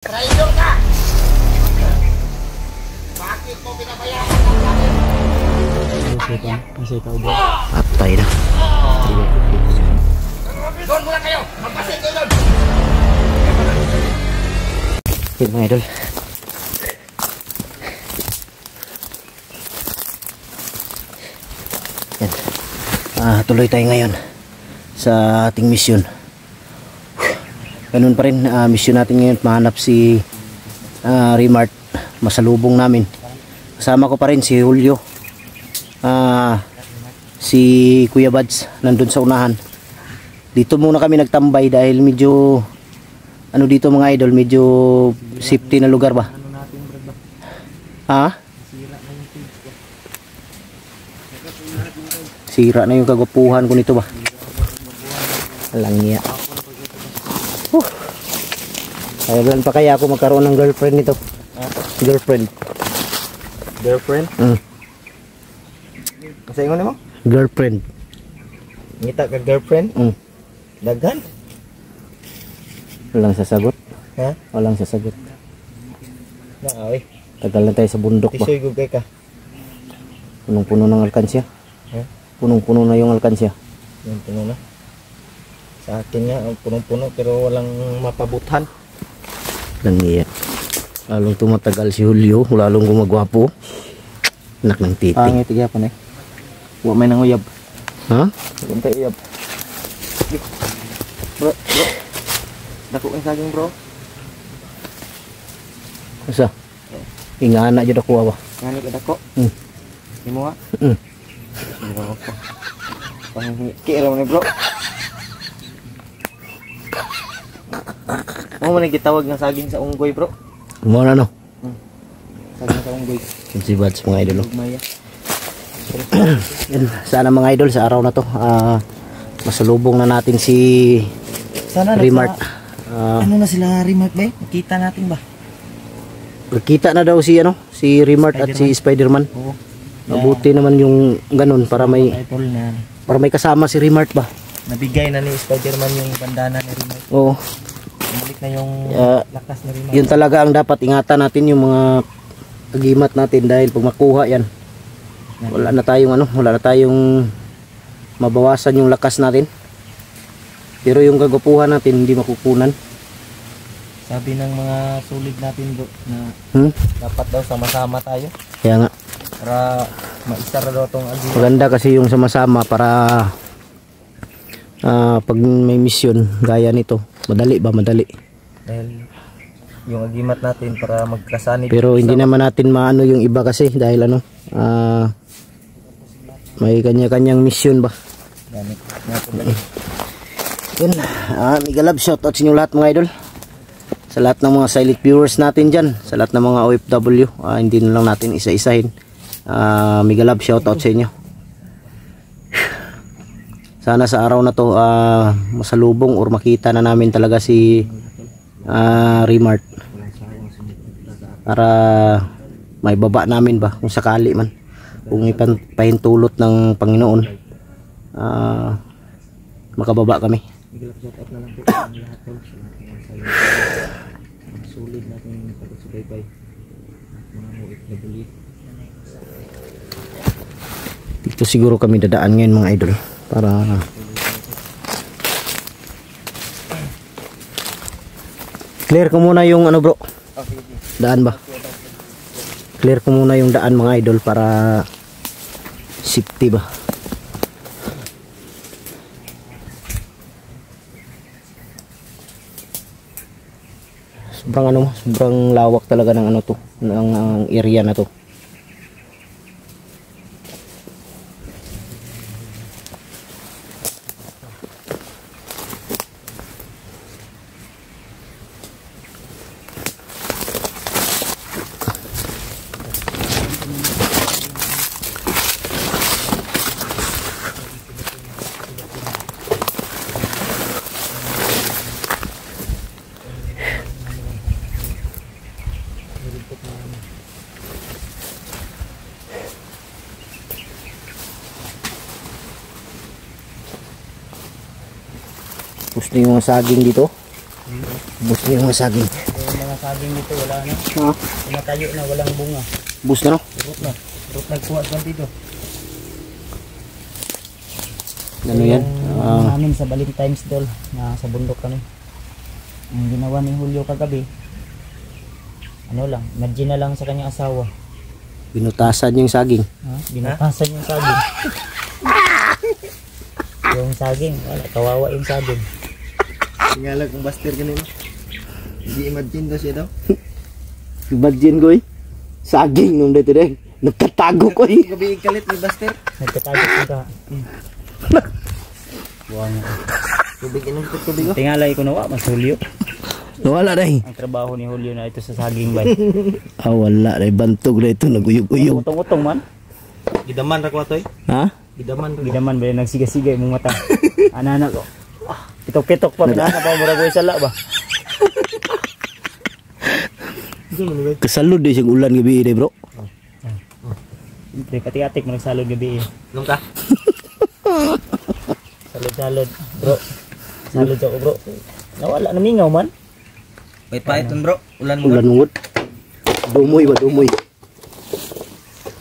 Traitor ka! Bakit mo pinabayaan ang langit? Patay na. Doon muna kayo! Magpasin kayo doon! Yun mga idol. Yan. Tuloy tayo ngayon sa ating mission. Ganun pa rin, mission natin ngayon mahanap si Remart. Masalubong namin. Kasama ko pa rin si Julio, si Kuya Bads nandun sa unahan. Dito muna kami nagtambay dahil medyo ano dito mga idol, medyo safety na lugar ba? Sira na yung kagupuhan ko nito ba? Langya. Kailan pa kaya ako magkaroon ng girlfriend nito? Girlfriend. Kasi ingon mo? Girlfriend. Ngita ka girlfriend? Daghan? Walang sasagot. Ha? Walang sasagot. Naawi. Tagal na tayo sa bundok ba? Tisoy gugay ka. Punong-puno ng alkansya. Ha? Punong-puno na yung alkansya. Yung puno na. Sa akin nga, punong-puno pero walang mapabuthan. Langya. Lalong tumatagal si Julio, lalong gumagwapo. Anak ng titi. Pangit igapon eh. Huwag may nang uyab. Ha? Huwag tayo uyab. Bro. Dako ang saging bro. Asa? Ingana jud ako ba? Ngani ka dako? Imo ha? Bro ko. Pangiki ra man bro. Mo man gitawag nga saging sa unggoy bro. Mo na no. Saging sa unggoy. Si Bads mga idol. Maya. Sana mga idol sa araw na to masalubong na natin si Sana Remart. Ano na sila Remart ba? Nakita natin ba? Nakita na daw si si Remart at si Spider-Man. Oo. Mabuti naman yung ganun para may kasama si Remart ba. Nabigay na ni Spider-Man yung bandana ni Remart. Oo. Bumalik na yung lakas ni Remart. Yun talaga ang dapat ingatan natin yung mga agimat natin dahil pag makuha yan wala na tayong mabawasan yung lakas natin. Pero yung kagapuhan natin hindi makukunan. Sabi ng mga sulig natin bro na dapat daw sama-sama tayo. Kaya nga Para maisara daw itong agimat. maganda kasi yung sama-sama para pag may mission gaya nito madali. Dahil yung agimat natin para magkasanib. Pero hindi naman natin maano yung iba kasi dahil may kanya-kanyang mission ba. Gamit. Yun, mega love shoutout sa inyo lahat mga idol. Sa lahat ng mga silent viewers natin dyan, sa lahat ng mga OFW, hindi na lang natin isa-isahin. Mega love shoutout sa inyo. Sana sa araw na to masalubong or makita na namin talaga si Remart para may baba namin ba kung sakali man, kung ipahintulot ng Panginoon makababa kami. Sulit natin pagsubaybay mga OFW. Dito siguro kami dadaan ngayon mga idol para clear ko muna yung bro, daan ba? Clear ko muna yung daan mga idol para safety ba. Sobrang lawak talaga ng ng area na to. Bus na yung mga saging dito. Bus na yung mga saging. Yung mga saging saging dito, wala na. Ha? Tumatayo na, walang bunga. Bus na no? Surot na. Surot nagkuha sa dito. Ano yan? Namin sa Valentine's Doll na sa bundok kami. Ang ginawa ni Julio kagabi, ano lang, imagine na lang sa kanyang asawa. Binutasan yung saging. Ha? Binutasan yung saging. Yung saging, wala, kawawa yung saging. Tingala kung Buster ganun. Hindi imagine daw siya daw. Imagine ko eh. Saging nung dito deh. Nagkatago ko eh. Gabi kalit ni Buster. Nagkatagot yung ka. Buwang ako. Tubig inom ko tubig ko. Tingalay ko nawa, mas Julio. Wala na eh. Ang trabaho ni Julio na ito sa saging ba? Ah, wala na. Bantog na ito. Naguyog-uyog. Utong-utong man. Gidaman ra ko atoy. Ha? Gidaman ra. Gidaman ba yung nagsiga-siga yung mata. Anak ko. Pitok-pitok pa. Nana pa mura ko yung sala ba? Kasalod din siyang ulan gabi ini bro. Siyempre, kati-atik mo nagsalod gabi eh. Nung ka? Salod-salod, bro. Salod ako, bro. Nawala, namingaw man. Wait pa iton bro. Ulan mo. Ulan mungod. Dumoy ba dumoy?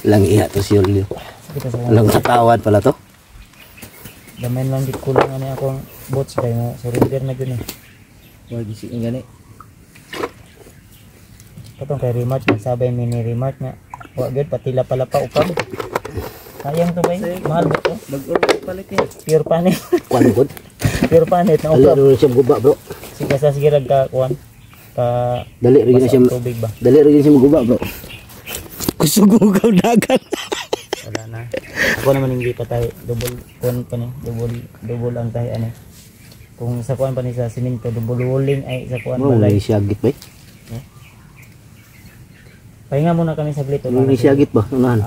Lang iya to si Julio. Kita sa Lang katawan pala to. Damain lang di kulang ano akong bots kay mo. Surrender na gano'n. Wag isi ngani. Katong kay Remark, nagsabay mini Remark nga. Wag good, patila pala pa upang. Sayang to ba yun? Mahal ba to? Mag-order palit eh. Pure panit. Kuan mungod. Pure panit na Dali upang. rin siya guba bro. Sige sa sige ka kuan. Ka Dali rin basa siya. ang tubig ba? Dali rin siya maguba bro. Kusugugaw dagan. Wala na. Ako naman hindi pa tayo double kuan pa ni. Double ang tayo ano. Kung sa kuan pa ni sa siminto, double walling ay sa kuan Oh, balay. may siyagit ba? Pahinga muna kami saglit. May siyagit ba? Unahan.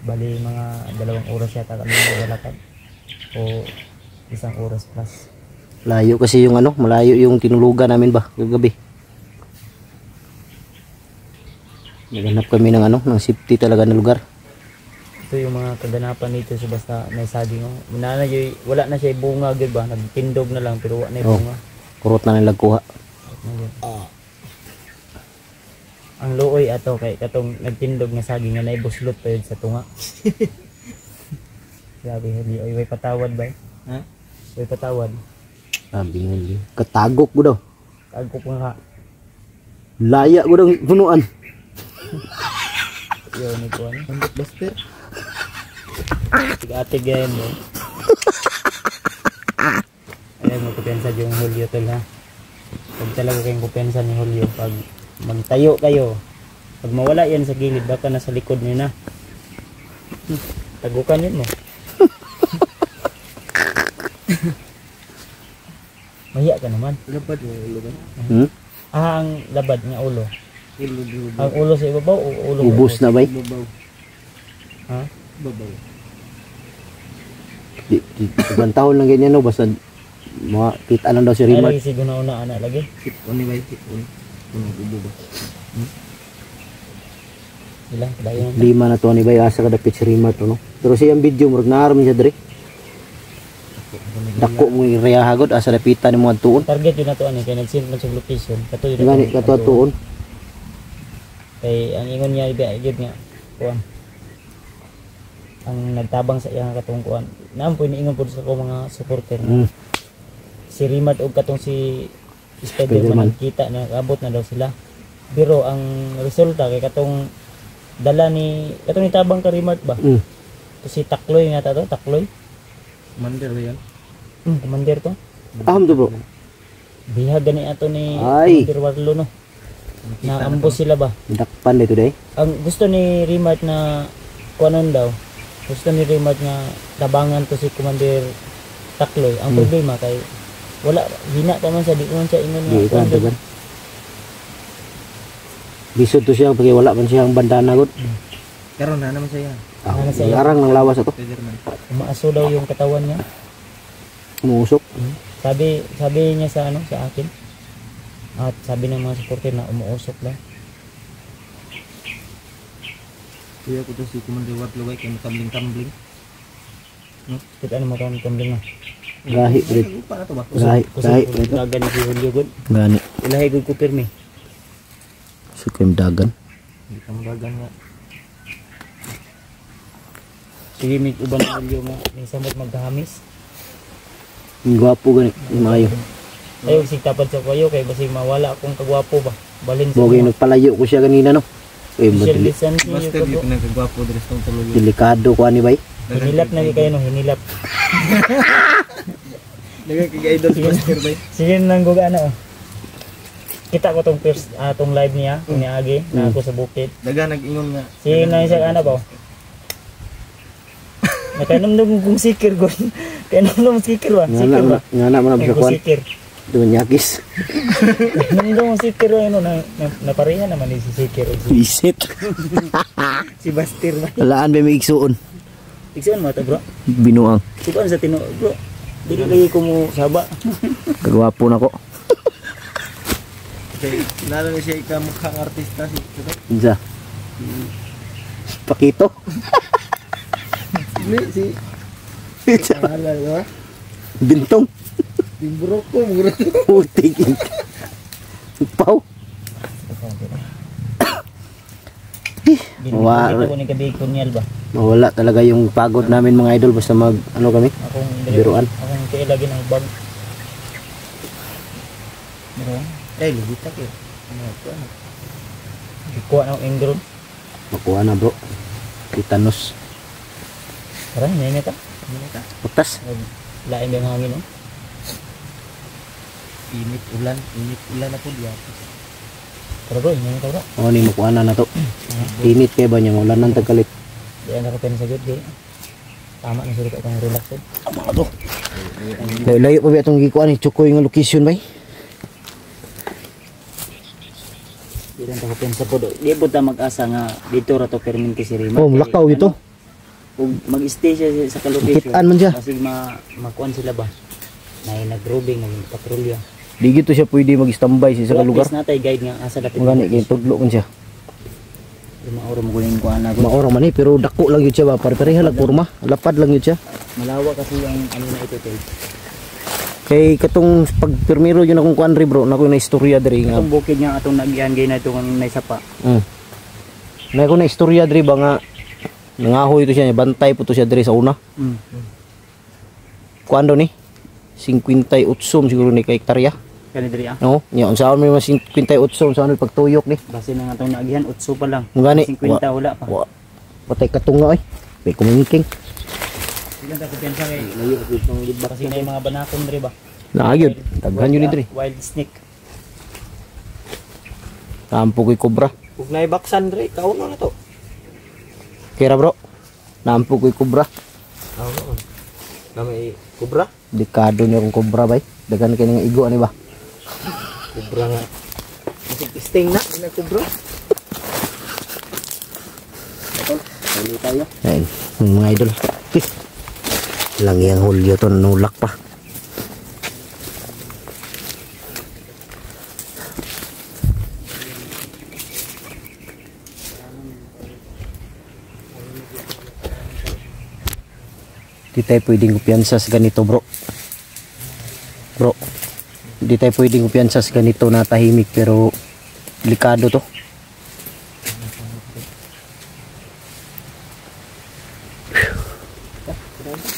Bali mga 2 oras yata kami naglalakad. O 1 oras plus. Layo kasi yung ano, malayo yung tinulugan namin ba kagabi. Naghanap kami ng ano, ng safety talaga na lugar. Ito yung mga kaganapan dito so basta may saging. Wala na siya bunga gud ba? Nagtindog na lang pero wala na yung bunga. Kurot na nilang kuha. Ang luoy ato kay katong nagtindog nga saging nga naibuslot pa yun sa tunga. Grabe, hindi oy way patawad ba? Ha? Way patawad. Sabi nga, katagok ko daw. Kagko ko nga. Laya ko daw punuan. Yo ni kuan. Ambot Buster. Tig-atig yan mo. Ayan mo kupensa yung Julio tol ha. Pag talaga kayong kupensa ni Julio pag magtayo kayo. Pag mawala yan sa gilid baka nasa likod niyo na. Tagukan yun mo. Mahiya ka naman. Labad mo ulo ba? Ang labad nga ulo. Ulo. Ang ulo sa ibabaw o ulo? Ubus na ba? Babaw. Ha? Babaw. Ibang taon lang ganyan no, basta mga kita lang daw si Ay Remark. lagi siguro na una anak lagi. Tip on ni bay tip on. Kuno ubo ba? Ilang padayon. 5 na to ni bay asa kada pitch Remark to no. Pero siyang video murag naaram siya dire. Dako mo area hagod asa lapitan ni mga tuon. Target yun na to ani kay nag-send man sa location. Kato yun. Gani kato tuon. Kay ang ingon niya ibigay nga kuan. Ang nagtabang sa iyang katong kuan. Naam po niingon po sa ko mga supporter na si Rimad og katong si Spider-Man kita na abot na daw sila. Pero ang resulta kay katong dala ni katong nitabang ka Rimad ba? Si Takloy nga to, Takloy. Commander ba yan? Commander to. Aham to bro. Bihag gani ato ni Ay. Commander Warlo no. Na ambos sila ba? Dakpan dito day. Ang gusto ni Rimad na kuanon daw. Gusto ni Rimad nga tabangan to si Commander Takloy. Ang problema kay wala hina pa man sa di ko man siya ingon Di nga ka tagan. Lisod to siya pag wala man siyang bandana gud. Karon na naman siya. Ano siya? Larang ng lawas ato. Spider-Man. Umaaso daw yung katawan niya. Umuusok. Sabi niya sa ano sa akin. At sabi ng mga supporter na umuusok lang. Kuya ko to si Commander Warlo kay tumbling-tumbling. Kita ano mo kang tumbling na. Gahi rin. Upa na to ba? Gahi. Kusog gani si Julio gud. Gani. Ilahi gud ko pirmi. So kayong dagan. Hindi ka magagan nga. Sige, may uban na ulyo nga. May samot magkahamis. Ang gwapo ganit. Maayo. Ayaw, sigtapad sa kayo kay basi mawala akong kagwapo ba. Balin sa Bogey nagpalayo ko siya kanina no. Eh social madali. distancing yun Master, ko di bro. ko nagkagwapo dito sa tuloy. Delikado ko ani bay. Hinilap na kayo no, hinilap. Dagan kay idol si Master bay. Sige nang guga na oh. Kita ko tong first tong live niya, kung niagi na ako sa bukid. Dagan nag-ingon nga. Sige na siya ana ba. Nakainom kong sikir ko. Kainom sikir ba? Sikir ba? Ngana mo na Ay, sa kwan. sikir. Doon nyakis. Nandong sikir ba yun napareha naman ni si sikir. Visit. Si Bastir ba? Alaan ba may igsuon? Iksan mo ito bro. Binuang. Sukaan sa tino bro. Dili lagi ko mo saba. Kagwapo na ko. Okay, kilala na siya ikamukhang artista si Tutoy. Insa. Pakito. Hindi, si Pangalan, di ba? Bintong. Timburok ko, mura to. Putik. Pau. Kita ko ni kabig kunyal ba? Mawala talaga yung pagod namin mga idol basta mag ano kami. Akong Biruan. Akong kaya lagi ng bag. Bro, Eh, lubita ko. Ano ito? ikuha ng ingron. Makuha na bro. Titanos. Tara, hindi ta. Utas. Lain ba yung hangin oh? Init ulan ako diya. Tara bro, hindi ta bro. O ni makuha na to. Init kay ba niya ulan nang tagkalit. Di na ka sa good di. Tama na sila kang relax. Tama to. Layo pa ba itong gikuan ni Chukoy nga location bay? Di rin ta pensa po do. Di po ta mag-asa nga dito ra to permanente si Rima. Oh, mulakaw ito. Kung mag-stay siya sa location. Kitaan man siya. Kasi makuan sila ba? Nag-roving, nag-patrolya. Di gito siya pwede mag-standby sa lugar. Yes, natay guide nga asa dapat. Ang gani kay tudlo man siya. Maoro mo kunin ko ana. Maora man eh pero dako lang yun siya ba? Pare-pareha lang kurma. Lapad lang yun siya. Malawa kasi yung ano na ito tay. Kay katong pagpermiro yun akong kuan ri bro, nako na istorya diri nga. Itong bukid nga atong nagian gay na itong naisapa. Na ko na istorya diri ba nga nangahoy ito siya, bantay po to siya diri sa una. Kuan do ni? 58 siguro ni kay hektarya. Kani diri ah. No, nya unsaon may mas 58 unsaon pagtuyok ni. Base na nga itong nagian 8 pa lang. Ang gani. 50 wala pa. Wa. Patay katunga ay. May kumingking. Ilan ta ko pensa kay layo ko itong libak kasi na yung mga banakon diri ba. Naagid. Daghan yun ni diri. Wild snake. Tampo ko'y kobra. Ug naibaksan dre, kauno na to. Kira bro. Nampo ko'y kobra. Oo. Na may kubra? Dekado ni akong kobra bay. Daghan kay nga igo ani ba? Kubra nga. Kasi sting na, ina kubra. Huli tayo. Ayun, mga idol. Lang yang hulyo to nulak pa. Di tayo pwedeng kumpiyansa sa ganito bro. Bro, di tayo pwedeng kumpiyansa sa ganito na tahimik pero delikado to.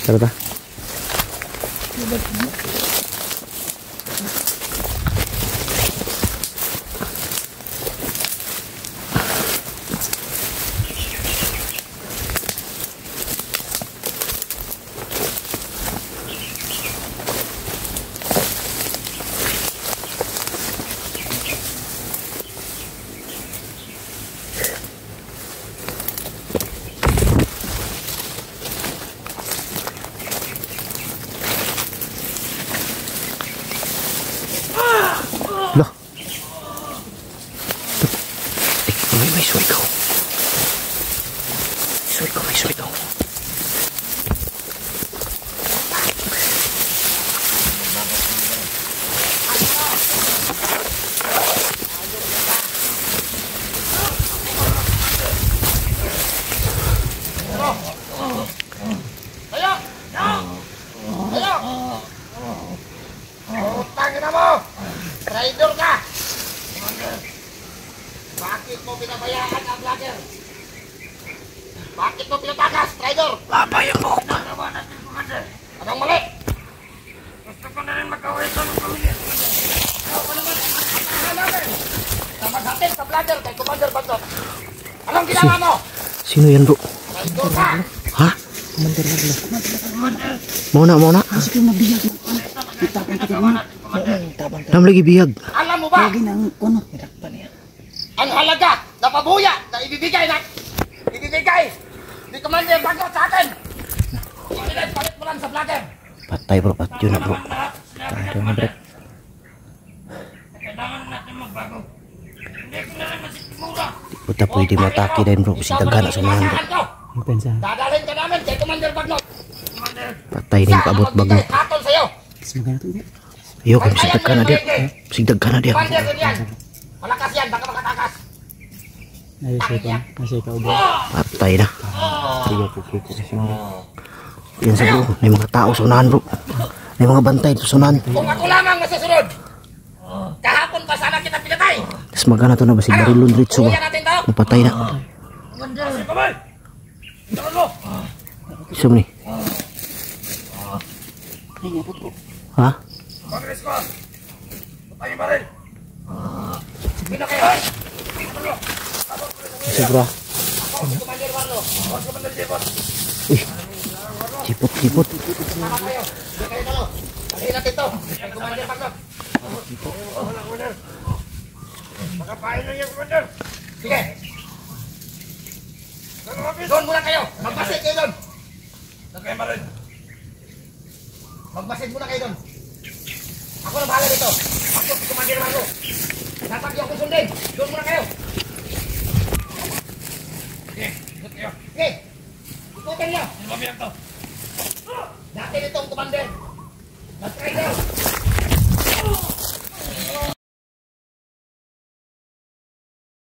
Tara ta. Loh. May suway ko. May suway ko. Utangin na mo! Traitor ka! Bakit Bakit mo pinabayaan ang vlogger? Bakit mo pinatakas, traidor? Baba yung buhok. Nagawa natin, Commander. Anong mali? Gusto ko na rin mag-away sa mga pamilya, Commander. Ikaw pa naman ang magkakaroon namin. Na maghatid sa vlogger kay Commander Bandot. Anong ginawa mo? Sino yan bro? Traidor ka! Ha? Mauna. Nam lagi biyag. Alam mo ba? Ang halaga na pabuya na ibibigay ni Commander Bandot sa akin. Palit mo lang sa vlogger. Patay bro, patyo na bro. Kailangan natin magbago. Hindi ko na rin masisimula. Puta pwede matake din bro. Kasi dagana sa mga bro. Dadalhin ka namin kay Commander Bandot. Commander, Patay din paabot bagno. hatol sa'yo. Yo, kung sigdag ka na dia. Sigdag ka na dia. Commander din yan. Malakas yan, baka makatakas. Nasa ka ubo. Patay na. Yan sa bro. May mga tao sa unahan bro. May mga bantay sa unahan. Kung ako lamang masusunod, kahapon pa sana kita pinatay. Tapos magana to na ba si Barilon Ritso Uya ba? natin daw. Napatay na. Commander, kamay. Tawan mo. Isa mo ni. Ha? Congress ko. Patayin pa rin. Sino kayo? Isa bro. Ako, si Commander Warlo. Ako, si Commander Jepot. Uy. Sipot. Sama kayo. Hindi kayo talo. Patayin natin to. Kay Commander Bandot. Wala, Commander. Makapain lang yan, Commander. Sige. Doon muna kayo. Magbasid kayo doon. Nagkain pa rin. Magbasid muna kayo doon. Ako na bahala dito. Ako si Commander Warlo. Tatagyo ako sundin. Doon muna kayo. Sige. Ikutin niyo. Ikutin niyo. Ano ba to?